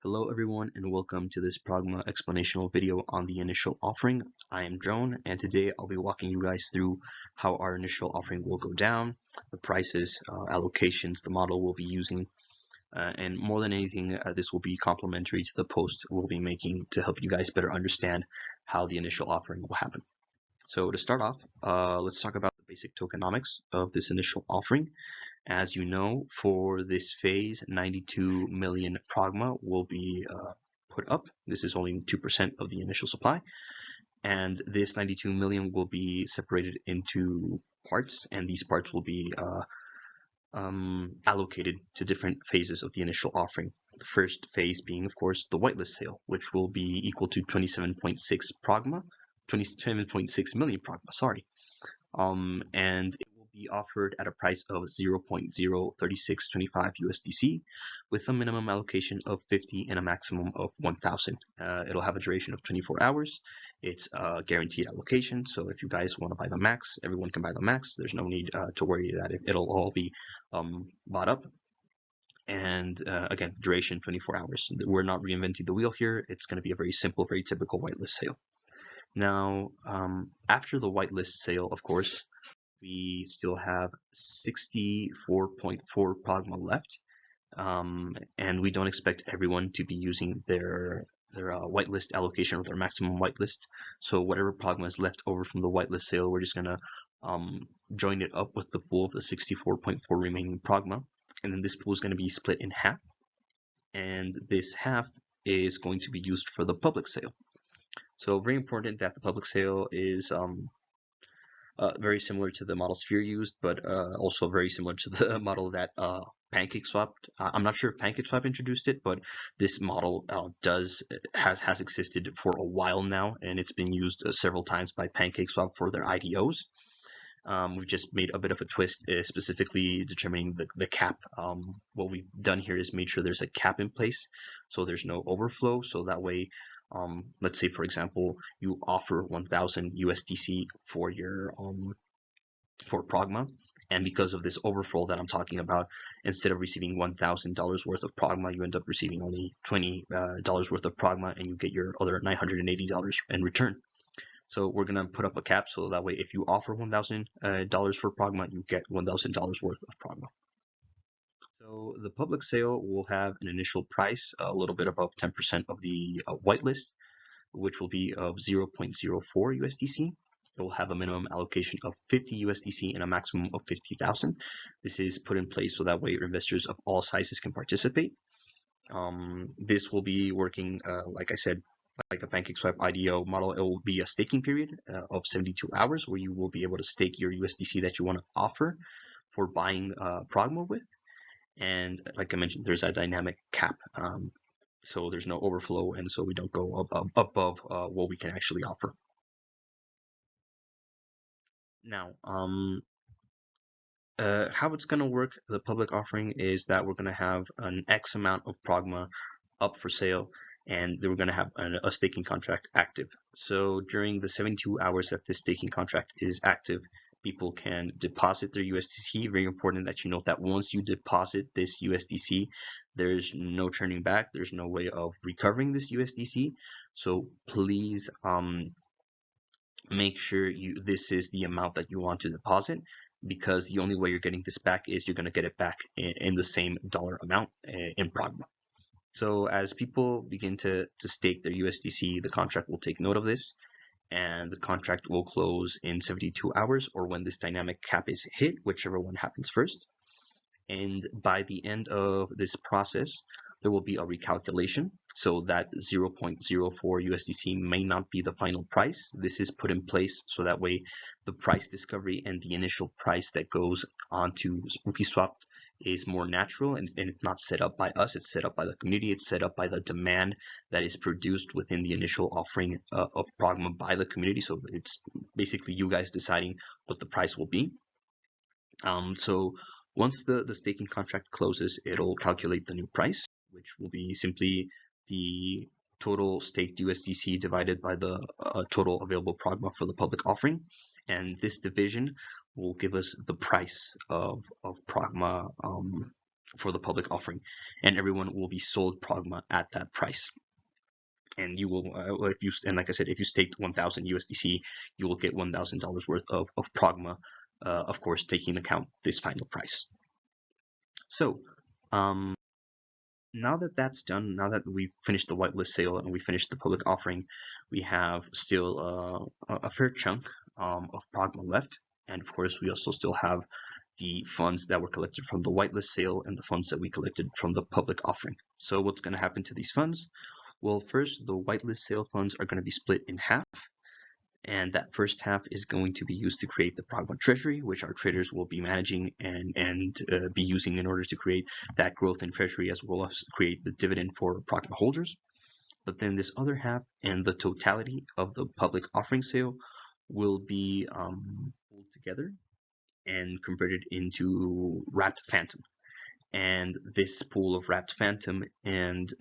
Hello everyone and welcome to this Pragma explanational video on the initial offering. I am Drone and today I'll be walking you guys through how our initial offering will go down, the prices, allocations, the model we'll be using, and more than anything, this will be complementary to the post we'll be making to help you guys better understand how the initial offering will happen. So to start off, let's talk about the basic tokenomics of this initial offering. As you know, for this phase, 92 million Pragma will be put up. This is only 2% of the initial supply. And this 92 million will be separated into parts, and these parts will be allocated to different phases of the initial offering. The first phase being, of course, the whitelist sale, which will be equal to 27.6 Pragma, 27.6 million Pragma, sorry. And it will be offered at a price of 0.03625 USDC with a minimum allocation of 50 and a maximum of 1000. It'll have a duration of 24 hours. It's a guaranteed allocation, so if you guys want to buy the max, everyone can buy the max. There's no need to worry that it'll all be bought up. And again, duration 24 hours. We're not reinventing the wheel here. It's going to be a very simple, very typical whitelist sale. Now, after the whitelist sale, of course, we still have 64.4 Pragma left, and we don't expect everyone to be using their whitelist allocation or their maximum whitelist. So whatever Pragma is left over from the whitelist sale, we're just gonna join it up with the pool of the 64.4 remaining Pragma, and then this pool is going to be split in half, and this half is going to be used for the public sale. So very important that the public sale is very similar to the model Sphere used, but also very similar to the model that PancakeSwap. I'm not sure if PancakeSwap introduced it, but this model has existed for a while now, and it's been used several times by PancakeSwap for their IDOs. We've just made a bit of a twist, specifically determining the cap. What we've done here is made sure there's a cap in place, so there's no overflow. So that way, let's say for example, you offer 1,000 USDC for your for Pragma, and because of this overflow that I'm talking about, instead of receiving $1,000 worth of Pragma, you end up receiving only $20 worth of Pragma, and you get your other $980 in return. So we're gonna put up a cap so that way if you offer $1,000 for Pragma, you get $1,000 worth of Pragma. So the public sale will have an initial price a little bit above 10% of the whitelist, which will be of 0.04 USDC. It will have a minimum allocation of 50 USDC and a maximum of 50,000. This is put in place so that way investors of all sizes can participate. This will be working, like I said, like a PancakeSwap IDO model. It will be a staking period of 72 hours where you will be able to stake your USDC that you want to offer for buying Pragma with. And like I mentioned, there's a dynamic cap. So there's no overflow, and so we don't go above what we can actually offer. Now, how it's going to work, the public offering is that we're going to have an X amount of Pragma up for sale, and then we're going to have a staking contract active. So during the 72 hours that this staking contract is active, people can deposit their USDC. Very important that you note that once you deposit this USDC, there's no turning back. There's no way of recovering this USDC. So please make sure this is the amount that you want to deposit, because the only way you're getting this back is you're going to get it back in the same dollar amount in Pragma. So as people begin to stake their USDC, the contract will take note of this, and the contract will close in 72 hours or when this dynamic cap is hit, whichever one happens first. And by the end of this process, there will be a recalculation. So that 0.04 USDC may not be the final price. This is put in place so that way the price discovery and the initial price that goes onto SpookySwap is more natural, and it's not set up by us. It's set up by the community. It's set up by the demand that is produced within the initial offering of Pragma by the community. So it's basically you guys deciding what the price will be. So once the staking contract closes, it'll calculate the new price, which will be simply the total staked USDC divided by the total available Pragma for the public offering. And this division will give us the price of Pragma for the public offering, and everyone will be sold Pragma at that price. And you will, if you, and like I said, if you staked 1,000 USDC, you will get $1,000 worth of Pragma, of course, taking into account this final price. So, now that that's done, now that we've finished the whitelist sale and we finished the public offering, we have still a fair chunk of Pragma left. And of course, we also still have the funds that were collected from the whitelist sale and the funds that we collected from the public offering. So what's going to happen to these funds? Well, first, the whitelist sale funds are going to be split in half. And that first half is going to be used to create the Pragma treasury, which our traders will be managing and be using in order to create that growth in treasury, as well as create the dividend for Pragma holders. But then this other half and the totality of the public offering sale will be pulled together and converted into Wrapped Phantom. And this pool of Wrapped Phantom and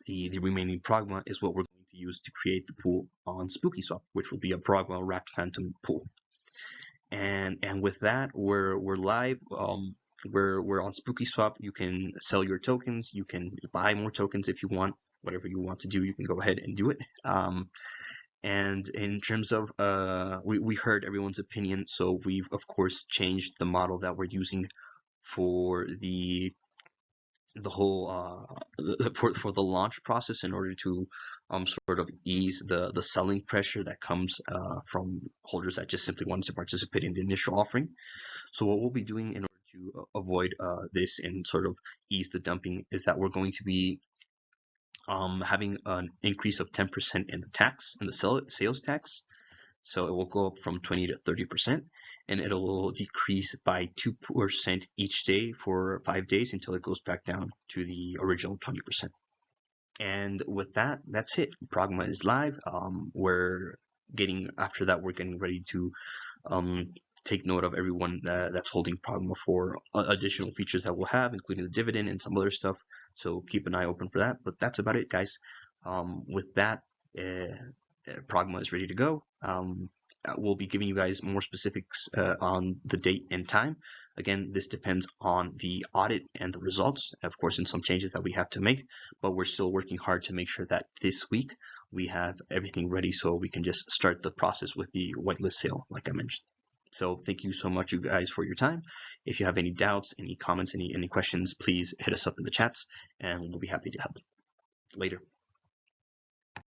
the remaining Pragma is what we're going to use to create the pool on SpookySwap, which will be a Pragma Wrapped Phantom pool. And with that, we're live. We're on SpookySwap. You can sell your tokens. You can buy more tokens if you want. Whatever you want to do, you can go ahead and do it. And in terms of, we heard everyone's opinion, so we've of course changed the model that we're using for the whole for the launch process in order to sort of ease the selling pressure that comes from holders that just simply wanted to participate in the initial offering. So what we'll be doing in order to avoid this and sort of ease the dumping is that we're going to be having an increase of 10% in the tax, in the sales tax. So it will go up from 20 to 30%, and it'll decrease by 2% each day for 5 days until it goes back down to the original 20%. And with that, that's it. Pragma is live. After that, we're getting ready to take note of everyone that's holding Pragma for additional features that we'll have, including the dividend and some other stuff. So keep an eye open for that. But that's about it, guys. With that, Pragma is ready to go. We'll be giving you guys more specifics on the date and time. Again, this depends on the audit and the results, of course, and some changes that we have to make, but we're still working hard to make sure that this week we have everything ready so we can just start the process with the whitelist sale, like I mentioned. So thank you so much, you guys, for your time. If you have any doubts, any comments, any questions, please hit us up in the chats, and we'll be happy to help. Later.